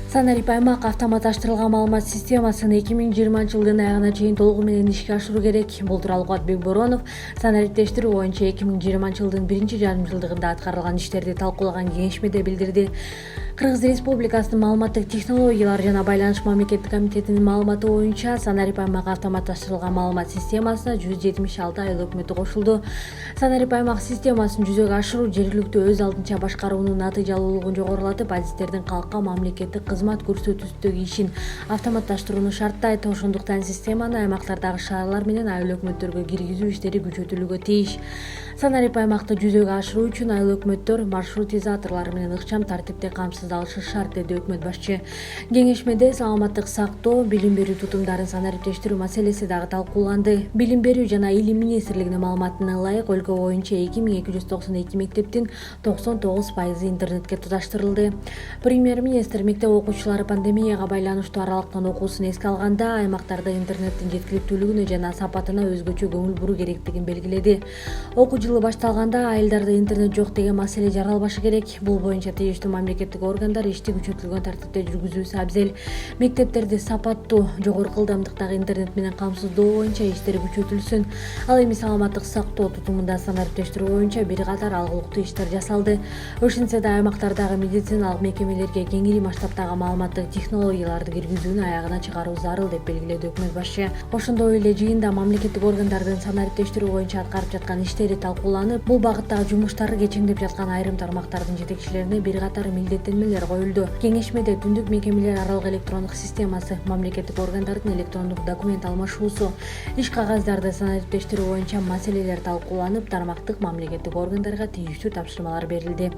Санарип аймак автоматташтырылган маалымат системасын 2020 жылдын аягына чейин толугу менен ишке ашыруу керек. Бул тууралуу Кубат Бекборонов санариптештирүү боюнча 2020 жылдын биринчи жарым жылдыгында аткарылган иштерди талкуулаган кеңешмеде билдирди. Кыргыз Республикасынын маалыматтык технологиялар жана байланыш мамлекеттик комитетинин маалыматы боюнча Санарип аймак автоматташтырылган маалымат системасына 176 айыл өкмөтү кошулду. Санарип аймак системасын жүзөгө ашыруу жергиликтүү өз алдынча башкаруунун натыйжалуулугун жогорулатып, адистердин калкка мамлекеттик кызмат көрсөтүүсүндөгү ишин автоматташтырууну шарттайт. Ошондуктан системаны аймактардагы шаарлар менен айыл өкмөттөргө киргизүү иштери күчөтүлүүгө тийиш. Санарип аймакты жүзөгө ашыруу үчүн айыл өкмөттөр маршрутизаторлор менен ыкчам тартипте камсыздалышы шарт, деди өкмөт башчы. Кеңешмеде саламаттык сактоо, билим берүү тутумдарын санариптештирүү маселеси дагы талкууланды. Билим берүү жана илим министрлигинин маалыматына ылайык, өлкө боюнча 2292 мектептин 99% интернетке туташтырылды. Премьер-министр мектеп окуучулары пандемияга байланыштуу аралыктан окуусун эске алганда, аймактарда интернеттин жеткиликтүүлүгүнө жана сапатына өзгөчө көңүл буруу керектигин белгиледи. Окуу жылы башталганда айылдарда интернет жок деген маселе жаралбашы керек. Бул боюнча тийиштүү мамлекеттик органдар ишти күчөтүлгөн тартипте жүргүзүүсү абзел. Мектептерди сапаттуу, жогорку ылдамдыктагы интернет менен камсыздоо боюнча иштер күчөтүлсүн. Ал эми саламаттык сактоо тутумунда санариптештирүү боюнча бир катар алгылыктуу иштер жасалды. Ошентсе да аймактардагы медициналык мекемелерге кеңири масштабтагы маалыматтык технологияларды киргизүүнү аягына чыгаруу зарыл, деп белгиледи өкмөт башчы. Ошондой эле жыйында мамлекеттик органдардын санариптештирүү боюнча аткарып жаткан иштери талкууланып, бул багыттагы жумуштары кечеңдеп жаткан айрым тармактардын жетекчилерине бир катар милдеттенмелер коюлду. Кеңешмеде түндүк мекемелер аралык электрондук системасы, мамлекеттик органдардын электрондук документ алмашуусу, иш кагаздарды санариптештирүү боюнча маселелер талкууланып, тармактык мамлекеттик органдарга тийиштүү тапшырмалар берилди.